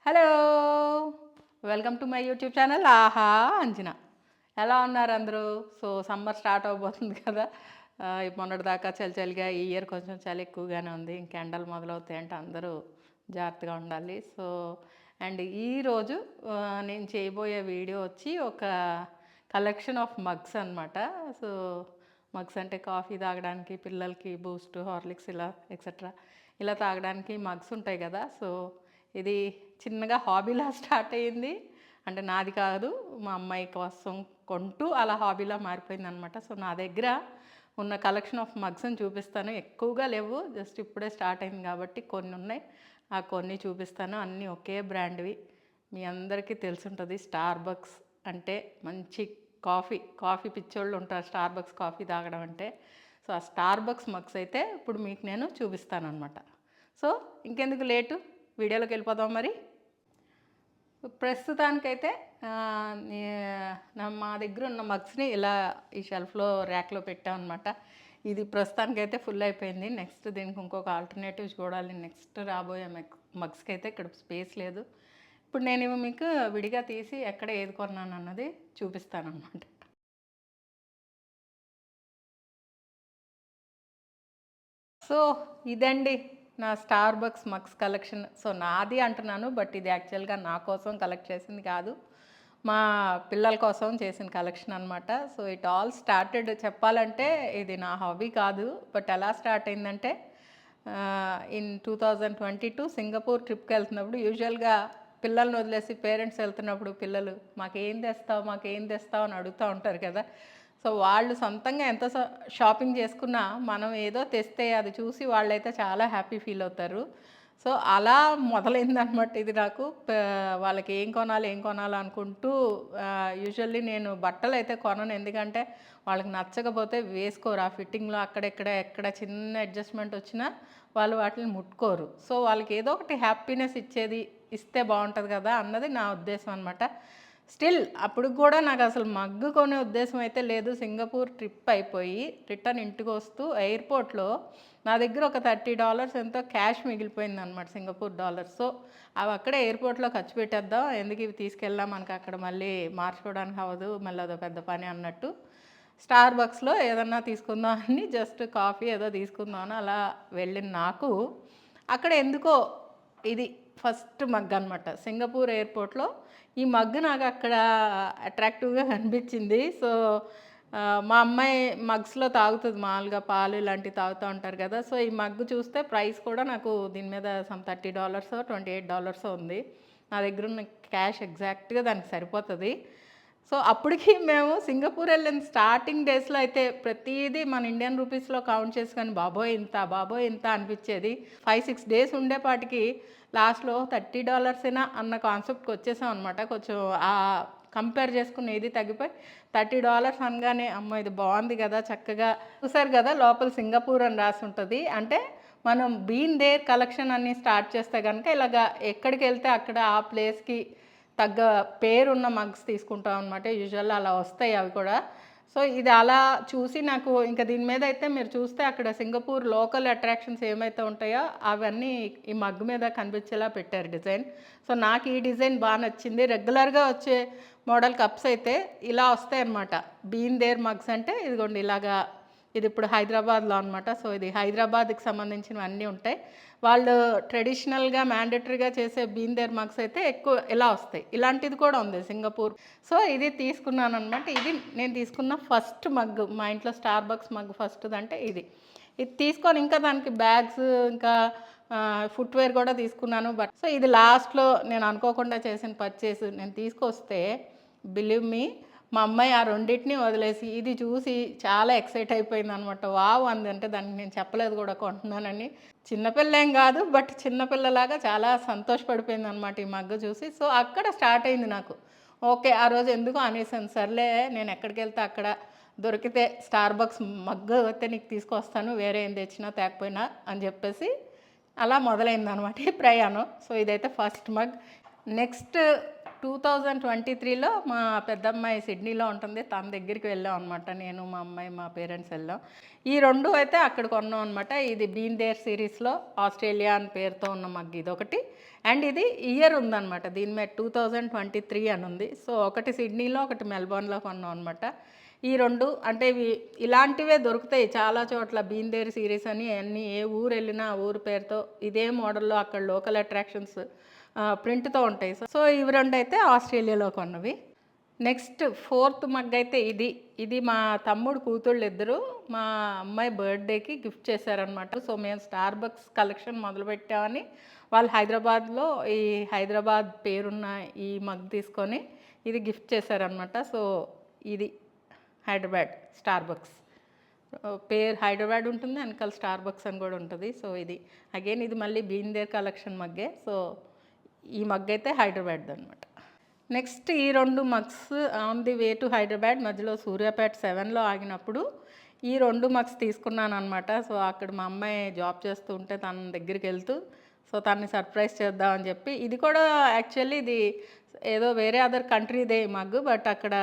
Hello! Welcome to my YouTube channel ఆహా అంజన. ఎలా ఉన్నారు అందరూ? సో, సమ్మర్ స్టార్ట్ అవ్వబోతుంది కదా! మొన్నటిదాకా చలి చలిగా ఈ ఇయర్ కొంచెం చలి ఎక్కువగానే ఉంది. ఇంక ఎండలు మొదలవుతాయంటే అందరూ జాగ్రత్తగా ఉండాలి. సో, అండ్ ఈరోజు నేను చేయబోయే వీడియో వచ్చి ఒక కలెక్షన్ ఆఫ్ మగ్స్ అనమాట. సో, మగ్స్ అంటే కాఫీ తాగడానికి, పిల్లలకి బూస్ట్, హార్లిక్స్ ఇలా ఎక్సెట్రా ఇలా తాగడానికి మగ్స్ ఉంటాయి కదా! సో, ఇది చిన్నగా హాబీలా స్టార్ట్ అయ్యింది. అంటే నాది కాదు, మా అమ్మాయి కోసం కొంటూ అలా హాబీలా మారిపోయిందనమాట. సో, నా దగ్గర ఉన్న కలెక్షన్ ఆఫ్ మగ్స్ని చూపిస్తాను. ఎక్కువగా లేవు, జస్ట్ ఇప్పుడే స్టార్ట్ అయింది కాబట్టి కొన్ని ఉన్నాయి. ఆ కొన్ని చూపిస్తాను. అన్నీ ఒకే బ్రాండ్వి. మీ అందరికీ తెలుసుంటుంది స్టార్ బక్స్ అంటే మంచి కాఫీ పిచ్చోళ్ళు ఉంటారు స్టార్ బక్స్ కాఫీ తాగడం అంటే. సో, ఆ స్టార్ బక్స్ మగ్స్ అయితే ఇప్పుడు మీకు నేను చూపిస్తాను అనమాట. సో, ఇంకెందుకు లేటు, వీడియోలోకి వెళ్ళిపోదాం మరి. ప్రస్తుతానికైతే మా దగ్గర ఉన్న మగ్స్ని ఇలా ఈ షెల్ఫ్లో ర్యాక్లో పెట్టామన్నమాట. ఇది ప్రస్తుతానికైతే ఫుల్ అయిపోయింది. నెక్స్ట్ దీనికి ఇంకొక ఆల్టర్నేటివ్ చూడాలి. నెక్స్ట్ రాబోయే మగ్స్కి అయితే ఇక్కడ స్పేస్ లేదు. ఇప్పుడు నేను ఇవి మీకు విడిగా తీసి ఎక్కడ ఏది కొన్నాను అన్నది చూపిస్తాను అన్నమాట. సో, ఇదండి నా Starbucks mugs collection. So, నాది అంటున్నాను, బట్ ఇది యాక్చువల్గా నా కోసం కలెక్ట్ చేసింది కాదు, మా పిల్లల కోసం చేసిన కలెక్షన్ అనమాట. సో, ఇట్ ఆల్ స్టార్టెడ్ చెప్పాలంటే ఇది నా హాబీ కాదు, బట్ ఎలా స్టార్ట్ అయిందంటే ఇన్ 2022 సింగపూర్ ట్రిప్కి వెళ్తున్నప్పుడు యూజువల్గా పిల్లల్ని వదిలేసి పేరెంట్స్ వెళ్తున్నప్పుడు పిల్లలు మాకేం తెస్తావు అని అడుగుతూ ఉంటారు కదా. సో, వాళ్ళు సొంతంగా ఎంత షాపింగ్ చేసుకున్నా మనం ఏదో తెస్తే అది చూసి వాళ్ళైతే చాలా హ్యాపీ ఫీల్ అవుతారు. సో, అలా మొదలైందనమాట ఇది నాకు. వాళ్ళకి ఏం కొనాలి అనుకుంటూ యూజువల్లీ నేను బట్టలు అయితే కొనను. ఎందుకంటే వాళ్ళకి నచ్చకపోతే వేసుకోరు. ఆ ఫిట్టింగ్లో ఎక్కడ చిన్న అడ్జస్ట్మెంట్ వచ్చినా వాళ్ళు వాటిని ముట్టుకోరు. సో, వాళ్ళకి ఏదో ఒకటి హ్యాపీనెస్ ఇస్తే బాగుంటుంది కదా అన్నది నా ఉద్దేశం అనమాట. స్టిల్ అప్పుడు కూడా నాకు అసలు మగ్గు కొనే ఉద్దేశం అయితే లేదు. సింగపూర్ ట్రిప్ అయిపోయి రిటర్న్ ఇంటికి వస్తూ ఎయిర్పోర్ట్లో నా దగ్గర ఒక $30 ఎంతో క్యాష్ మిగిలిపోయింది అనమాట, సింగపూర్ డాలర్స్. సో, అవి అక్కడే ఎయిర్పోర్ట్లో ఖర్చు పెట్టేద్దాం, ఎందుకు ఇవి తీసుకెళ్ళాం, మనకి అక్కడ మళ్ళీ మార్చుకోవడానికి అవ్వదు, మళ్ళీ అదో పెద్ద పని అన్నట్టు స్టార్ బక్స్లో ఏదన్నా తీసుకుందాం అని జస్ట్ కాఫీ ఏదో తీసుకుందాం అని అలా వెళ్ళిన నాకు అక్కడ ఎందుకో ఇది ఫస్ట్ మగ్ అనమాట. సింగపూర్ ఎయిర్పోర్ట్లో ఈ మగ్గు నాకు అక్కడ అట్రాక్టివ్గా కనిపించింది. సో, మా అమ్మాయి మగ్స్లో తాగుతుంది, మామూలుగా పాలు ఇలాంటివి తాగుతూ ఉంటారు కదా. సో, ఈ మగ్గు చూస్తే ప్రైస్ కూడా నాకు దీని మీద సమ్ $30 $28 ఉంది. నా దగ్గర ఉన్న క్యాష్ ఎగ్జాక్ట్గా దానికి సరిపోతుంది. సో, అప్పటికి మేము సింగపూర్ వెళ్ళిన స్టార్టింగ్ డేస్లో అయితే ప్రతిదీ మన ఇండియన్ రూపీస్లో కౌంట్ చేసుకొని బాబోయ్ ఇంత అనిపించేది. 5-6 డేస్ ఉండేపాటికి లాస్ట్లో $30 అన్న కాన్సెప్ట్కి వచ్చేసాం అనమాట. కొంచెం కంపేర్ చేసుకుని ఏది తగ్గిపోయి $30 అనగానే అమ్మ ఇది బాగుంది కదా, చక్కగా చూసారు కదా లోపల సింగపూర్ అని రాసి ఉంటుంది. అంటే మనం బీన్ దేర్ కలెక్షన్ అన్ని స్టార్ట్ చేస్తే కనుక ఇలాగా ఎక్కడికి వెళ్తే అక్కడ ఆ ప్లేస్కి తగ్గ పేరున్న మగ్స్ తీసుకుంటాం అనమాట. యూజువల్గా అలా వస్తాయి అవి కూడా. సో, ఇది అలా చూసి నాకు ఇంకా దీని మీద అయితే మీరు చూస్తే అక్కడ సింగపూర్ లోకల్ అట్రాక్షన్స్ ఏమైతే ఉంటాయో అవన్నీ ఈ మగ్ మీద కనిపించేలా పెట్టారు డిజైన్. సో, నాకు ఈ డిజైన్ బాగా నచ్చింది. రెగ్యులర్గా వచ్చే మోడల్ కప్స్ అయితే ఇలా వస్తాయి అన్నమాట. బీన్ దేర్ మగ్స్ అంటే ఇదిగోండి ఇలాగా, ఇది ఇప్పుడు హైదరాబాద్లో అనమాట. సో, ఇది హైదరాబాద్కి సంబంధించినవి అన్నీ ఉంటాయి. వాళ్ళు ట్రెడిషనల్గా మ్యాండేటరీగా చేసే బీన్ దేర్ మగ్స్ అయితే ఎక్కువ ఇలా వస్తాయి. ఇలాంటిది కూడా ఉంది సింగపూర్. సో, ఇది తీసుకున్నాను అనమాట. ఇది నేను తీసుకున్న ఫస్ట్ మగ్, మా ఇంట్లో స్టార్ బక్స్ మగ్ ఫస్ట్ది అంటే ఇది. ఇది తీసుకొని ఇంకా దానికి బ్యాగ్స్ ఇంకా ఫుట్వేర్ కూడా తీసుకున్నాను. బట్ సో, ఇది లాస్ట్లో నేను అనుకోకుండా చేసిన పర్చేస్. నేను తీసుకొస్తే బిలీవ్ మీ, మా అమ్మాయి ఆ రెండింటిని వదిలేసి ఇది చూసి చాలా ఎక్సైట్ అయిపోయింది అనమాట. వావ్ అంది. అంటే దానికి నేను చెప్పలేదు కూడా కొంటున్నానని. చిన్నపిల్ల ఏం కాదు, బట్ చిన్నపిల్లలాగా చాలా సంతోషపడిపోయింది అనమాట ఈ మగ్గు చూసి. సో, అక్కడ స్టార్ట్ అయింది నాకు. ఓకే, ఆ రోజు ఎందుకు అనేసాను, సర్లే నేను ఎక్కడికి వెళ్తే అక్కడ దొరికితే స్టార్ బక్స్ మగ్గు అయితే నీకు తీసుకొస్తాను, వేరే ఏం తెచ్చినా తేకపోయినా అని చెప్పేసి అలా మొదలైందనమాట ఈ ప్రయాణం. సో, ఇదైతే ఫస్ట్ మగ్. నెక్స్ట్ 2023లో మా పెద్దమ్మాయి సిడ్నీలో ఉంటుంది, తన దగ్గరికి వెళ్ళాం అనమాట. నేను మా అమ్మాయి మా పేరెంట్స్ వెళ్ళాం. ఈ 2 అయితే అక్కడ కొన్నాం అనమాట. ఇది బీన్ దేర్ సిరీస్‌లో ఆస్ట్రేలియా అని పేరుతో ఉన్న మగ్ ఇదొకటి. అండ్ ఇది ఇయర్ ఉందనమాట. దీని మీద 2023 అని ఉంది. సో ఒకటి సిడ్నీలో, ఒకటి మెల్బోర్న్‌లో కొన్నాం అనమాట. ఈ 2 అంటే ఇలాంటివే దొరుకుతాయి చాలా చోట్ల. బీన్ దేర్ సిరీస్ అని అన్నీ ఏ ఊరు వెళ్ళినా ఆ ఊరు పేరుతో ఇదే మోడల్‌లో అక్కడ లోకల్ అట్రాక్షన్స్ ప్రింట్‌తో ఉంటాయి. సో ఇవి 2 అయితే ఆస్ట్రేలియాలో కొన్నవి. నెక్స్ట్ ఫోర్త్ మగ్ అయితే ఇది మా తమ్ముడు కూతుళ్ళు ఇద్దరు మా అమ్మాయి బర్త్డేకి గిఫ్ట్ చేశారనమాట. సో మేము స్టార్ బక్స్ కలెక్షన్ మొదలుపెట్టామని వాళ్ళు హైదరాబాద్లో ఈ హైదరాబాద్ పేరున్న ఈ మగ్ తీసుకొని ఇది గిఫ్ట్ చేశారనమాట. సో ఇది హైదరాబాద్ స్టార్ బక్స్ పేరు హైదరాబాద్ ఉంటుంది, వెనకాల స్టార్ బక్స్ అని కూడా ఉంటుంది. సో ఇది అగైన్ ఇది మళ్ళీ బీన్ దేర్ కలెక్షన్ మగ్గే. సో ఈ మగ్ అయితే హైదరాబాద్ అనమాట. నెక్స్ట్ ఈ 2 mugs on the way to Hyderabad మధ్యలో సూర్యాపేట 7లో ఆగినప్పుడు ఈ 2 మగ్స్ తీసుకున్నాను అనమాట. సో అక్కడ మా అమ్మాయి జాబ్ చేస్తూ ఉంటే తన దగ్గరికి వెళ్తూ సో తనని సర్ప్రైజ్ చేద్దామని చెప్పి ఇది కూడా యాక్చువల్లీ ఇది ఏదో వేరే అదర్ కంట్రీదే మగ్, బట్ అక్కడ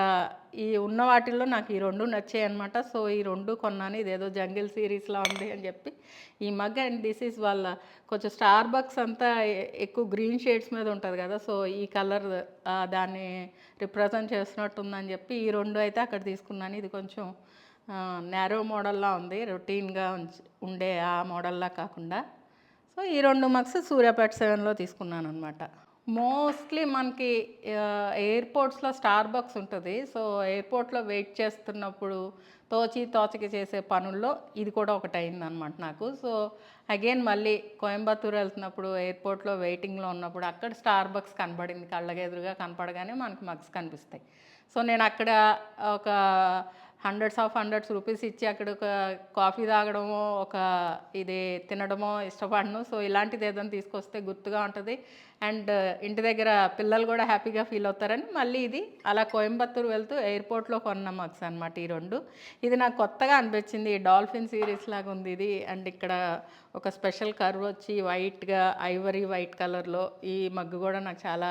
ఈ ఉన్న వాటిల్లో నాకు ఈ 2 నచ్చాయి అనమాట. సో ఈ 2 కొన్నాను. ఇదేదో జంగిల్ సిరీస్లా ఉంది అని చెప్పి ఈ మగ్. అండ్ దిస్ ఈజ్ వాళ్ళ కొంచెం స్టార్ బక్స్ అంతా ఎక్కువ గ్రీన్ షేడ్స్ మీద ఉంటుంది కదా. సో ఈ కలర్ దాన్ని రిప్రజెంట్ చేస్తున్నట్టుందని చెప్పి ఈ 2 అయితే అక్కడ తీసుకున్నాను. ఇది కొంచెం నేరో మోడల్లా ఉంది, రొటీన్గా ఉండే ఆ మోడల్లా కాకుండా. సో ఈ 2 మగ్స్ సూర్యాపేట 7లో తీసుకున్నాను అనమాట. మోస్ట్లీ మనకి ఎయిర్పోర్ట్స్లో స్టార్ బక్స్ ఉంటుంది. సో ఎయిర్పోర్ట్లో వెయిట్ చేస్తున్నప్పుడు తోచకి చేసే పనుల్లో ఇది కూడా ఒకటి అయిందనమాట నాకు. సో అగైన్ మళ్ళీ కోయంబత్తూరు వెళ్తున్నప్పుడు ఎయిర్పోర్ట్లో వెయిటింగ్లో ఉన్నప్పుడు అక్కడ స్టార్ బక్స్ కనపడింది. కళ్ళగెదురుగా కనపడగానే మనకి మగ్స్ కనిపిస్తాయి. సో నేను అక్కడ ఒక హండ్రెడ్స్ రూపీస్ ఇచ్చి అక్కడ ఒక కాఫీ తాగడమో ఒక ఇది తినడమో ఇష్టపడను. సో ఇలాంటిది ఏదైనా తీసుకొస్తే గుర్తుగా ఉంటుంది అండ్ ఇంటి దగ్గర పిల్లలు కూడా హ్యాపీగా ఫీల్ అవుతారని మళ్ళీ ఇది అలా కోయంబత్తూరు వెళ్తూ ఎయిర్పోర్ట్లో కొన్న మగ్స్ అనమాట ఈ 2. ఇది నాకు కొత్తగా అనిపించింది. డాల్ఫిన్ సిరీస్ లాగా ఉంది ఇది. అండ్ ఇక్కడ ఒక స్పెషల్ కర్వ్ వచ్చి వైట్గా ఐవరీ వైట్ కలర్లో ఈ మగ్గు కూడా నాకు చాలా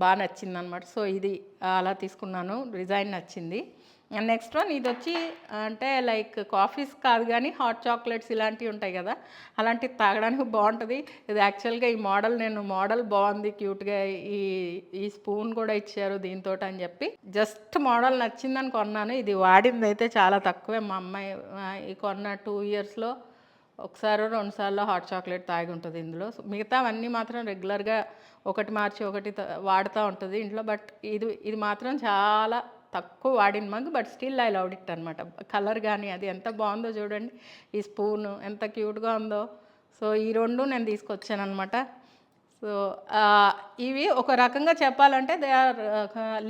బాగా నచ్చింది అనమాట. సో ఇది అలా తీసుకున్నాను, డిజైన్ నచ్చింది. అండ్ నెక్స్ట్ వన్ ఇది వచ్చి అంటే లైక్ కాఫీస్ కాదు కానీ హాట్ చాక్లెట్స్ ఇలాంటివి ఉంటాయి కదా, అలాంటివి తాగడానికి బాగుంటుంది. ఇది యాక్చువల్గా ఈ మోడల్ బాగుంది, క్యూట్గా ఈ స్పూన్ కూడా ఇచ్చారు దీంతో అని చెప్పి జస్ట్ మోడల్ నచ్చిందని కొన్నాను. ఇది వాడింది అయితే చాలా తక్కువే. మా అమ్మాయి ఈ కొన్న 2 ఇయర్స్లో ఒకసారి 2 సార్లు హాట్ చాక్లెట్ తాగి ఉంటుంది ఇందులో. మిగతావన్నీ మాత్రం రెగ్యులర్గా ఒకటి మార్చి ఒకటి వాడుతూ ఉంటుంది ఇంట్లో. బట్ ఇది మాత్రం చాలా తక్కువ వాడిన mug, but still I loved it అనమాట. కలర్ కానీ అది ఎంత బాగుందో చూడండి, ఈ స్పూను ఎంత క్యూట్గా ఉందో. సో ఈ 2 నేను తీసుకొచ్చాను అనమాట. సో ఇవి ఒక రకంగా చెప్పాలంటే they are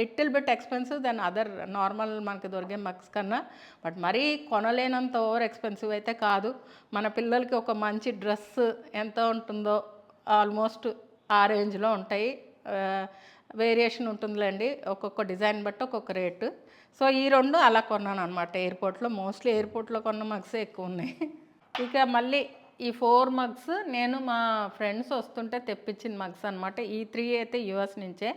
little bit expensive than other normal మనకి దొరికే మగ్స్ కన్నా. బట్ మరీ కొనలేనంత ఓవర్ ఎక్స్పెన్సివ్ అయితే కాదు. మన పిల్లలకి ఒక మంచి డ్రెస్ ఎంత ఉంటుందో ఆల్మోస్ట్ ఆ రేంజ్లో ఉంటాయి. వేరియేషన్ ఉంటుందిలేండి, ఒక్కొక్క డిజైన్ బట్టి ఒక్కొక్క రేటు. సో ఈ 2 అలా కొన్నాను అనమాట ఎయిర్పోర్ట్లో. మోస్ట్లీ ఎయిర్పోర్ట్లో కొన్న మగ్సే ఎక్కువ ఉన్నాయి. ఇక మళ్ళీ ఈ 4 మగ్స్ నేను మా ఫ్రెండ్స్ వస్తుంటే తెప్పించిన మగ్స్ అనమాట. ఈ 3 అయితే యూఎస్ నుంచే,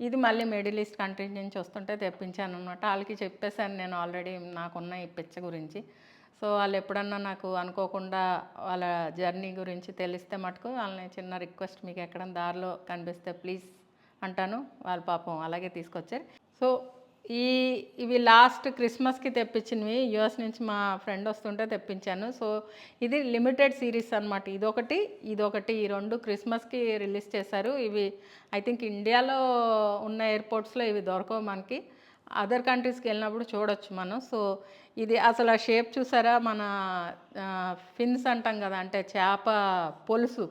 ఇది మళ్ళీ మిడిల్ ఈస్ట్ కంట్రీ నుంచి వస్తుంటే తెప్పించాను అనమాట. వాళ్ళకి చెప్పేశాను నేను ఆల్రెడీ నాకున్న ఈ పిచ్చ గురించి. సో వాళ్ళు ఎప్పుడన్నా నాకు అనుకోకుండా వాళ్ళ జర్నీ గురించి తెలిస్తే మటుకు వాళ్ళని చిన్న రిక్వెస్ట్, మీకు ఎక్కడన్నా దారిలో కనిపిస్తే ప్లీజ్ అంటాను. వాళ్ళ పాపం అలాగే తీసుకొచ్చారు. సో ఇవి లాస్ట్ క్రిస్మస్కి తెప్పించినవి, యూఎస్ నుంచి మా ఫ్రెండ్ వస్తుంటే తెప్పించాను. సో ఇది లిమిటెడ్ సిరీస్ అనమాట. ఇదొకటి ఈ 2 క్రిస్మస్కి రిలీజ్ చేశారు. ఇవి ఐ థింక్ ఇండియాలో ఉన్న ఎయిర్పోర్ట్స్లో ఇవి దొరకవు మనకి, అదర్ కంట్రీస్కి వెళ్ళినప్పుడు చూడొచ్చు మనం. సో ఇది అసలు ఆ షేప్ చూసారా, మన ఫిన్స్ అంటాం కదా, అంటే చేప పొలుసు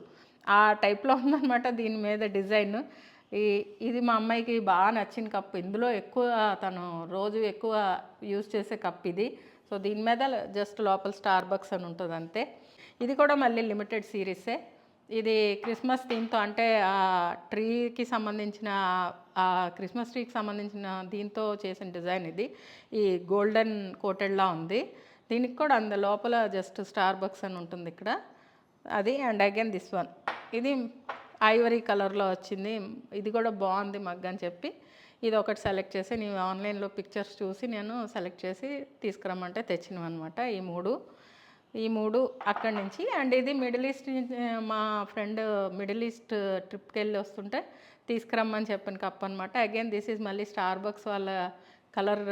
ఆ టైప్లో ఉందన్నమాట దీని మీద డిజైన్. ఇది మా అమ్మాయికి బాగా నచ్చిన కప్. ఇందులో ఎక్కువ తను రోజు ఎక్కువ యూజ్ చేసే కప్ ఇది. సో దీని మీద జస్ట్ లోపల స్టార్ బక్స్ అని ఉంటుంది అంతే. ఇది కూడా మళ్ళీ లిమిటెడ్ సిరీసే. ఇది క్రిస్మస్ థీమ్తో, అంటే ఆ ట్రీకి సంబంధించిన క్రిస్మస్ ట్రీకి సంబంధించిన దీంతో చేసిన డిజైన్ ఇది. ఈ గోల్డెన్ కోటెడ్లా ఉంది. దీనికి కూడా అంద లోపల జస్ట్ స్టార్ బక్స్ అని ఉంటుంది ఇక్కడ అది. అండ్ అగైన్ దిస్ వన్, ఇది ఐవరీ కలర్లో వచ్చింది. ఇది కూడా బాగుంది మగ్ అని చెప్పి ఇది ఒకటి సెలెక్ట్ చేసి, నేను ఆన్లైన్లో పిక్చర్స్ చూసి నేను సెలెక్ట్ చేసి తీసుకురమ్మంటే తెచ్చినవి అనమాట ఈ 3. ఈ 3 అక్కడి నుంచి. అండ్ ఇది మిడిల్ ఈస్ట్ నుంచి మా ఫ్రెండ్ మిడిల్ ఈస్ట్ ట్రిప్‌కెళ్ళి వస్తుంటే తీసుకురమ్మని చెప్పిన కప్ అనమాట. అగైన్ దిస్ ఈజ్ మళ్ళీ స్టార్బక్స్ వాళ్ళ కలర్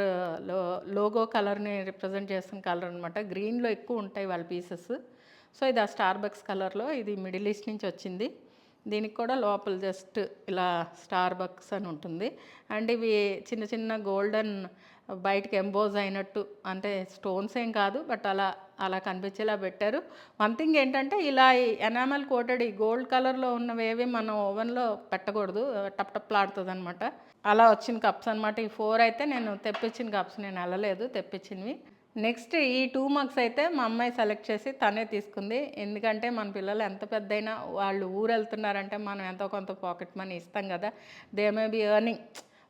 లోగో కలర్‌ని రిప్రజెంట్ చేస్తున్న కలర్ అనమాట. గ్రీన్‌లో ఎక్కువ ఉంటాయి వాళ్ళ పీసెస్. సో ఇది ఆ స్టార్బక్స్ కలర్‌లో, ఇది మిడిల్ ఈస్ట్ నుంచి వచ్చింది. దీనికి కూడా లోపల జస్ట్ ఇలా స్టార్బక్స్ అని ఉంటుంది. అండ్ ఇవి చిన్న చిన్న గోల్డెన్ బయటకి ఎంబోజ్ అయినట్టు, అంటే స్టోన్స్ ఏం కాదు, బట్ అలా అలా కనిపించేలా పెట్టారు. వన్ థింగ్ ఏంటంటే ఇలా ఈ ఎనామల్ కోటెడ్ ఈ గోల్డ్ కలర్లో ఉన్నవేవి మనం ఓవెన్లో పెట్టకూడదు, టప్ టప్లాడుతుంది అనమాట. అలా వచ్చిన కప్స్ అనమాట. ఈ 4 అయితే నేను తెప్పించిన కప్స్, నేను వెళ్ళలేదు, తెప్పించినవి. నెక్స్ట్ ఈ 2 మగ్స్ అయితే మా అమ్మాయి సెలెక్ట్ చేసి తనే తీసుకుంది. ఎందుకంటే మన పిల్లలు ఎంత పెద్దయినా వాళ్ళు ఊరు వెళ్తున్నారంటే మనం ఎంతో కొంత పాకెట్ మనీ ఇస్తాం కదా. దే మే బి ఎర్నింగ్,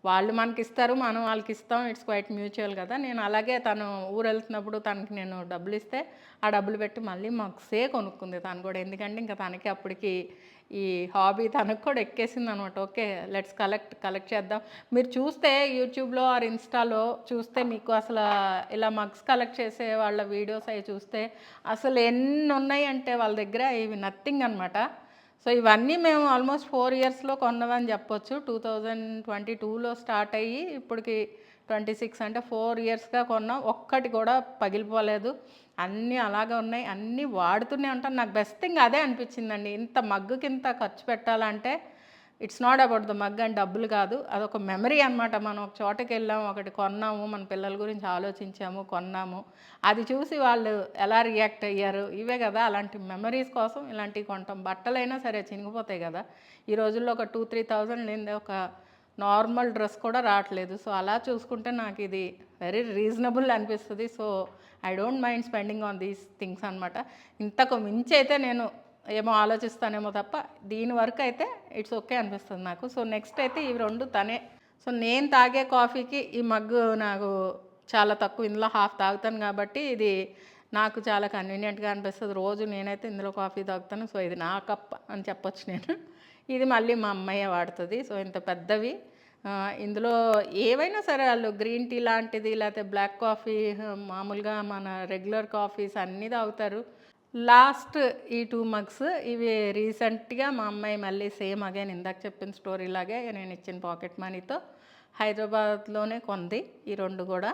వాళ్ళు మనకి ఇస్తారు, మనం వాళ్ళకి ఇస్తాం, ఇట్స్ క్వైట్ మ్యూచువల్ కదా. నేను అలాగే తను ఊరు వెళ్తున్నప్పుడు తనకి నేను డబ్బులు ఇస్తే ఆ డబ్బులు పెట్టి మళ్ళీ మగ్సే కొనుక్కుంది తను కూడా. ఎందుకంటే ఇంకా తనకి అప్పటికి ఈ హాబీ తనకు కూడా ఎక్కేసింది అనమాట. ఓకే లెట్స్ కలెక్ట్ చేద్దాం. మీరు చూస్తే యూట్యూబ్లో ఆర్ ఇన్స్టాలో చూస్తే మీకు అసలు ఇలా మగ్స్ కలెక్ట్ చేసే వాళ్ళ వీడియోస్ అవి చూస్తే అసలు ఎన్ని ఉన్నాయి అంటే వాళ్ళ దగ్గర ఇవి నథింగ్ అనమాట. సో ఇవన్నీ మేము ఆల్మోస్ట్ 4 ఇయర్స్లో కొన్నవని చెప్పొచ్చు. 2022లో స్టార్ట్ అయ్యి ఇప్పటికి 26 అంటే 4 ఇయర్స్గా కొన్నాం. ఒక్కటి కూడా పగిలిపోలేదు, అన్నీ అలాగే ఉన్నాయి, అన్నీ వాడుతూనే ఉంటాను. నాకు బెస్ట్ థింగ్ అదే అనిపించిందండి. ఇంత మగ్గుకి ఇంత ఖర్చు పెట్టాలంటే it's not about the mug and డబ్బులు కాదు, అదొక మెమరీ అనమాట. మనం ఒక చోటకి వెళ్ళాము, ఒకటి కొన్నాము, మన పిల్లల గురించి ఆలోచించాము, కొన్నాము, అది చూసి వాళ్ళు ఎలా రియాక్ట్ అయ్యారు, ఇవే కదా. అలాంటి మెమరీస్ కోసం ఇలాంటివి కొంటాం. బట్టలైనా సరే చినిగిపోతాయి కదా. ఈ రోజుల్లో ఒక 2-3 thousand లేనిదే ఒక నార్మల్ డ్రెస్ కూడా రావట్లేదు. సో అలా చూసుకుంటే నాకు ఇది వెరీ రీజనబుల్ అనిపిస్తుంది. So I don't mind spending on these things అనమాట. ఇంతకు మించి అయితే నేను ఏమో ఆలోచిస్తానేమో తప్ప దీని వరకు అయితే ఇట్స్ ఓకే అనిపిస్తుంది నాకు. సో నెక్స్ట్ అయితే ఇవి 2 తనే. సో నేను తాగే కాఫీకి ఈ మగ్గు నాకు చాలా తక్కువ, ఇందులో హాఫ్ తాగుతాను కాబట్టి ఇది నాకు చాలా కన్వీనియంట్గా అనిపిస్తుంది. రోజు నేనైతే ఇందులో కాఫీ తాగుతాను. సో ఇది నా కప్ అని చెప్పొచ్చు నేను. ఇది మళ్ళీ మా అమ్మాయి వాడుతుంది. సో ఇంత పెద్దవి. ఇందులో ఏవైనా సరే వాళ్ళు గ్రీన్ టీ లాంటిది, లేకపోతే బ్లాక్ కాఫీ, మామూలుగా మన రెగ్యులర్ కాఫీస్ అన్నీ తాగుతారు. లాస్ట్ ఈ 2 మగ్స్ ఇవి రీసెంట్గా మా అమ్మాయి మళ్ళీ సేమ్ అగైన్ ఇందాక చెప్పిన స్టోరీ లాగే నేను ఇచ్చిన పాకెట్ మనీతో హైదరాబాద్లోనే కొంది ఈ 2 కూడా.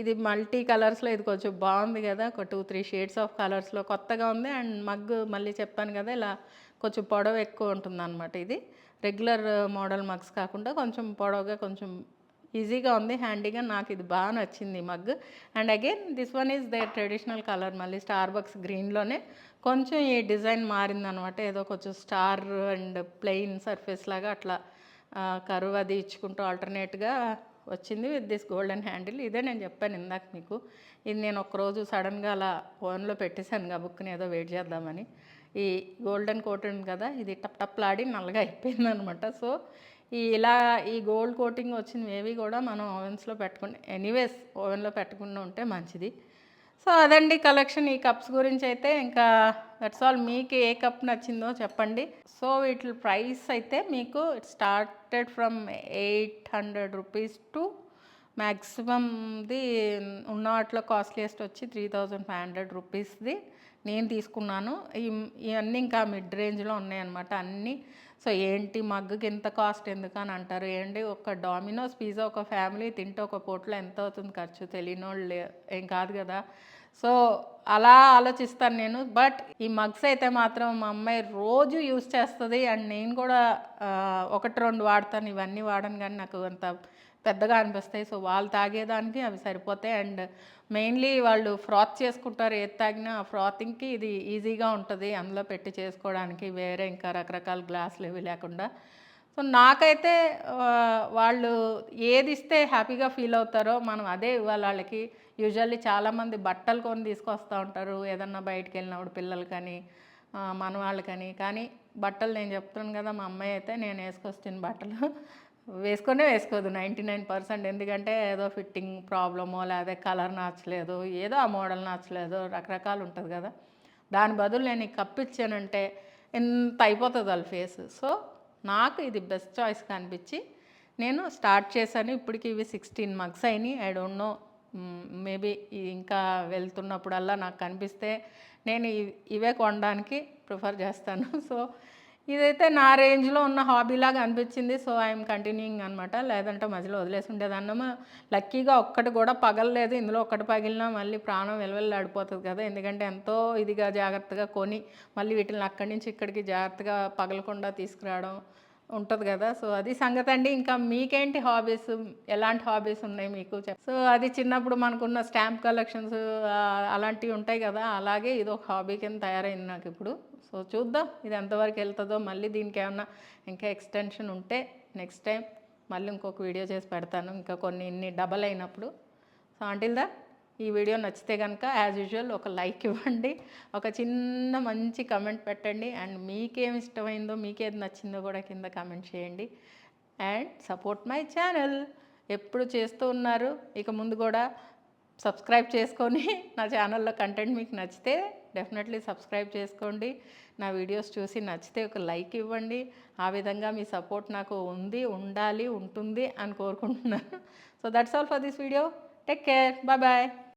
ఇది మల్టీ కలర్స్లో, ఇది కొంచెం బాగుంది కదా, ఒక 2-3 షేడ్స్ ఆఫ్ కలర్స్లో కొత్తగా ఉంది. అండ్ మగ్ మళ్ళీ చెప్పాను కదా ఇలా కొంచెం పొడవు ఎక్కువ ఉంటుంది అనమాట. ఇది రెగ్యులర్ మోడల్ మగ్స్ కాకుండా కొంచెం పొడవుగా, కొంచెం ఈజీగా ఉంది, హ్యాండీగా. నాకు ఇది బాగా నచ్చింది mug. And again this one is the traditional colour, మళ్ళీ స్టార్బక్స్ గ్రీన్లోనే కొంచెం ఈ డిజైన్ మారిందనమాట. ఏదో కొంచెం స్టార్ అండ్ ప్లెయిన్ సర్ఫేస్ లాగా అట్లా కరువు అది ఇచ్చుకుంటూ ఆల్టర్నేట్గా వచ్చింది విత్ దిస్ గోల్డెన్ హ్యాండిల్. ఇదే నేను చెప్పాను ఇందాక మీకు. ఇది నేను ఒకరోజు సడన్గా అలా ఫోన్లో పెట్టేశాను ఆ బుక్ని ఏదో వెయిట్ చేద్దామని. ఈ గోల్డెన్ కోటింగ్ కదా, ఇది టప్లాడి నల్లగా అయిపోయింది అనమాట. సో ఇలా ఈ గోల్డ్ కోటింగ్ వచ్చినవి ఏవి కూడా మనం ఓవెన్స్లో పెట్టుకుని, ఎనీవేస్ ఓవెన్లో పెట్టకుండా ఉంటే మంచిది. సో అదండి కలెక్షన్ ఈ కప్స్ గురించి అయితే. ఇంకా దట్స్ ఆల్. మీకు ఏ కప్ నచ్చిందో చెప్పండి. సో వీటి ప్రైస్ అయితే మీకు it started from 800 rupees to మ్యాక్సిమంది ఉన్న వాటిలో కాస్ట్లీయెస్ట్ వచ్చి 3500 రూపీస్ది నేను తీసుకున్నాను. ఇవన్నీ ఇంకా మిడ్ రేంజ్లో ఉన్నాయన్నమాట అన్నీ. సో ఏంటి మగ్గుకి ఎంత కాస్ట్ ఎందుకు అని అంటారు. ఏంటి ఒక డామినోస్ పిజ్జా ఒక ఫ్యామిలీ తింటే ఒక పూటలో ఎంత అవుతుంది ఖర్చు, తెలియని వాళ్ళు ఏం కాదు కదా. సో అలా ఆలోచిస్తాను నేను. బట్ ఈ మగ్స్ అయితే మాత్రం మా అమ్మాయి రోజు యూస్ చేస్తుంది. అండ్ నేను కూడా 1-2 వాడతాను, ఇవన్నీ వాడను కానీ నాకు అంత పెద్దగా అనిపిస్తాయి. సో వాళ్ళు తాగేదానికి అవి సరిపోతాయి. అండ్ మెయిన్లీ వాళ్ళు ఫ్రాత్ చేసుకుంటారు, ఏది తాగినా ఆ ఫ్రాతింగ్కి ఇది ఈజీగా ఉంటుంది అందులో పెట్టి చేసుకోవడానికి, వేరే ఇంకా రకరకాల గ్లాసులు ఇవి లేకుండా. సో నాకైతే వాళ్ళు ఏది ఇస్తే హ్యాపీగా ఫీల్ అవుతారో మనం అదే ఇవ్వాలి వాళ్ళకి. యూజువల్లీ చాలామంది బట్టలు కొని తీసుకొస్తూ ఉంటారు ఏదన్నా బయటికి వెళ్ళినప్పుడు, పిల్లలు కానీ మన వాళ్ళకని. కానీ బట్టలు నేను చెప్తున్నాను కదా, మా అమ్మాయి అయితే నేను వేసుకొచ్చిన బట్టలు వేసుకోదు 99%. ఎందుకంటే ఏదో ఫిట్టింగ్ ప్రాబ్లమో, లేదా కలర్ నచ్చలేదు, ఏదో ఆ మోడల్ నచ్చలేదు, రకరకాలు ఉంటుంది కదా. దాని బదులు నేను ఈ కప్ ఇచ్చానంటే ఎంత అయిపోతుంది వాళ్ళ ఫేస్. సో నాకు ఇది బెస్ట్ చాయిస్ కనిపించి నేను స్టార్ట్ చేశాను. ఇప్పటికి ఇవి 16 మగ్స్ అయినాయి. ఐ డోంట్ నో మేబీ ఇంకా వెళ్తున్నప్పుడల్లా నాకు కనిపిస్తే నేను ఇవే కొనడానికి ప్రిఫర్ చేస్తాను. సో ఇదైతే నా రేంజ్లో ఉన్న హాబీలాగా అనిపించింది. సో ఐఎమ్ కంటిన్యూయింగ్ అనమాట. లేదంటే మధ్యలో వదిలేసి ఉండేదాన్నము. లక్కీగా ఒక్కటి కూడా పగలలేదు. ఇందులో ఒక్కటి పగిలినా మళ్ళీ ప్రాణం విలవిల్లాడిపోతుంది కదా, ఎందుకంటే ఎంతో ఇదిగా జాగ్రత్తగా కొని మళ్ళీ వీటిని అక్కడి నుంచి ఇక్కడికి జాగ్రత్తగా పగలకుండా తీసుకురావడం ఉంటుంది కదా. సో అది సంగతి అండి. ఇంకా మీకేంటి హాబీస్, ఎలాంటి హాబీస్ ఉన్నాయి మీకు సో అది చిన్నప్పుడు మనకున్న స్టాంప్ కలెక్షన్స్ అలాంటివి ఉంటాయి కదా, అలాగే ఇది ఒక హాబీ కింద తయారైంది నాకు ఇప్పుడు. సో చూద్దాం ఇది ఎంతవరకు వెళ్తుందో. మళ్ళీ దీనికి ఏమన్నా ఇంకా ఎక్స్టెన్షన్ ఉంటే నెక్స్ట్ టైం మళ్ళీ ఇంకొక వీడియో చేసి పెడతాను, ఇంకా కొన్ని ఇన్ని డబల్ అయినప్పుడు. సో అంటిల్ దా ఈ వీడియో నచ్చితే కనుక యాజ్ యూజువల్ ఒక లైక్ ఇవ్వండి, ఒక చిన్న మంచి కమెంట్ పెట్టండి, అండ్ మీకేం ఇష్టమైందో మీకేది నచ్చిందో కూడా కింద కమెంట్ చేయండి. And support my channel. ఎప్పుడు చేస్తూ ఉన్నారు, ఇక ముందు కూడా సబ్స్క్రైబ్ చేసుకొని నా ఛానల్లో కంటెంట్ మీకు నచ్చితే డెఫినెట్లీ సబ్స్క్రైబ్ చేసుకోండి. నా వీడియోస్ చూసి నచ్చితే ఒక లైక్ ఇవ్వండి. ఆ విధంగా మీ సపోర్ట్ నాకు ఉంది, ఉండాలి, ఉంటుంది అని కోరుకుంటున్నాను. So that's all for this video. Take care. Bye bye.